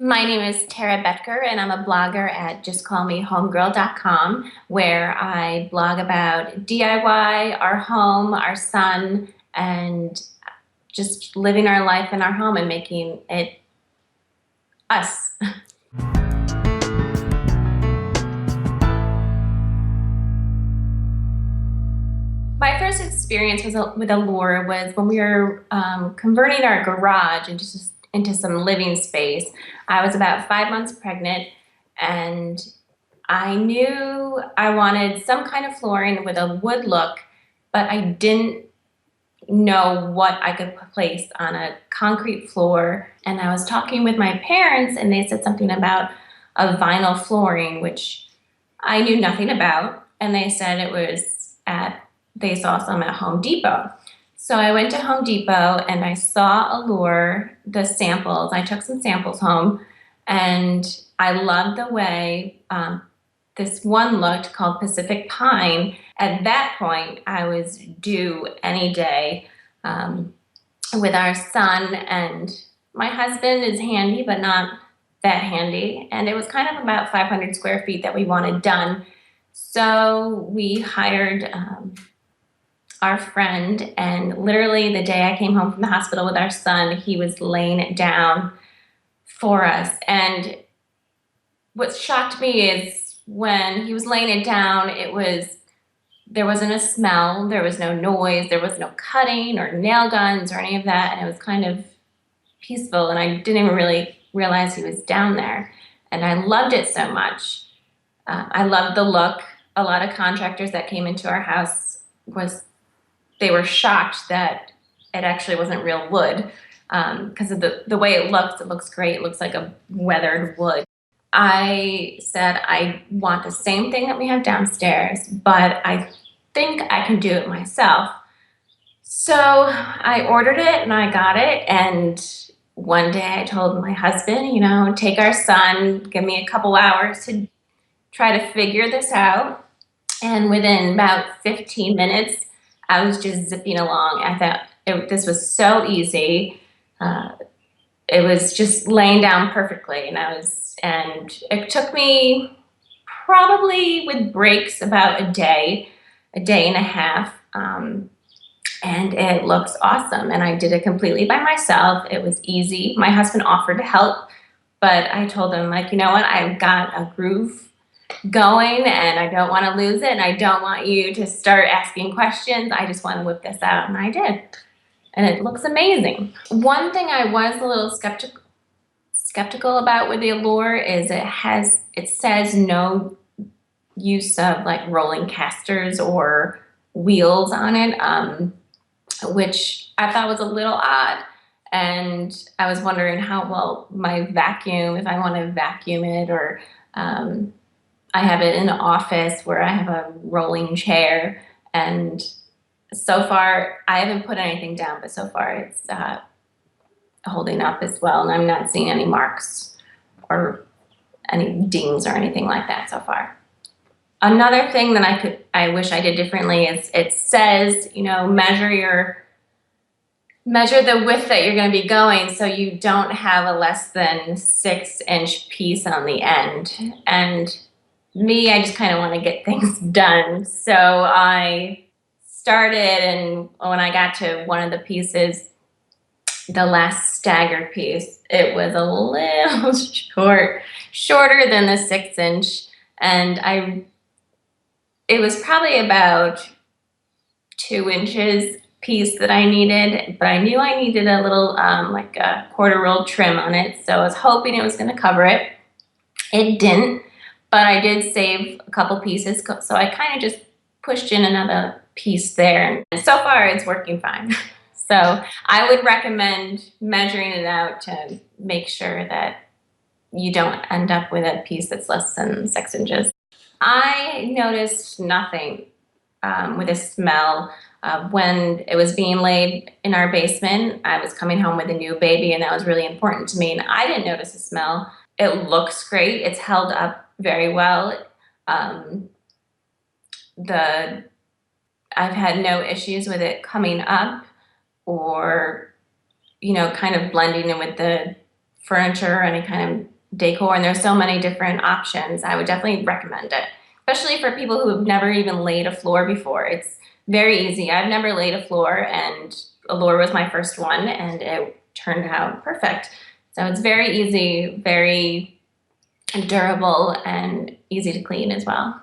My name is Tara Boettger, and I'm a blogger at justcallmehomegirl.com, where I blog about DIY, our home, our son, and just living our life in our home and making it us. My first experience with Allure was when we were converting our garage into some living space. I was about 5 months pregnant, and I knew I wanted some kind of flooring with a wood look, but I didn't know what I could place on a concrete floor. And I was talking with my parents, and they said something about a vinyl flooring, which I knew nothing about. And they said they saw some at Home Depot. So I went to Home Depot and I saw Allure, the samples. I took some samples home, and I loved the way this one looked, called Pacific Pine. At that point, I was due any day with our son, and my husband is handy, but not that handy. And it was kind of about 500 square feet that we wanted done. So we hired our friend, and literally the day I came home from the hospital with our son, he was laying it down for us. And what shocked me is when he was laying it down, there wasn't a smell, there was no noise, there was no cutting or nail guns or any of that, and it was kind of peaceful, and I didn't even really realize he was down there. And I loved it so much. I loved the look. A lot of contractors that came into our house they were shocked that it actually wasn't real wood, because of the way it looks great. It looks like a weathered wood. I said, I want the same thing that we have downstairs, but I think I can do it myself. So I ordered it and I got it, and one day I told my husband, take our son, give me a couple hours to try to figure this out. And within about 15 minutes, I was just zipping along. I thought this was so easy. It was just laying down perfectly, and it took me probably, with breaks, about a day and a half, and it looks awesome. And I did it completely by myself. It was easy. My husband offered to help, but I told him, you know what, I've got a groove going and I don't want to lose it, and I don't want you to start asking questions. I just want to whip this out, and I did. And it looks amazing. One thing I was a little skeptical about with the Allure is it says no use of rolling casters or wheels on it, which I thought was a little odd. And I was wondering how well my vacuum, if I want to vacuum it, or I have it in an office where I have a rolling chair, and so far I haven't put anything down, but so far it's holding up as well, and I'm not seeing any marks or any dings or anything like that so far. Another thing that I wish I did differently is it says, measure the width that you're going to be going, so you don't have a less than 6-inch piece on the end. And me, I just kind of want to get things done. So I started, and when I got to one of the pieces, the last staggered piece, it was a little shorter than the 6-inch. And it was probably about 2 inches piece that I needed, but I knew I needed a little like a quarter roll trim on it, so I was hoping it was going to cover it. It didn't, but I did save a couple pieces, so I kind of just pushed in another piece there, and so far it's working fine. So I would recommend measuring it out to make sure that you don't end up with a piece that's less than 6 inches. I noticed nothing with a smell. When it was being laid in our basement, I was coming home with a new baby, and that was really important to me, and I didn't notice a smell. It looks great. It's held up very well. I've had no issues with it coming up or, kind of blending in with the furniture or any kind of decor, and there's so many different options. I would definitely recommend it, especially for people who have never even laid a floor before. It's very easy. I've never laid a floor, and Allure was my first one, and it turned out perfect. So it's very easy, very durable, and easy to clean as well.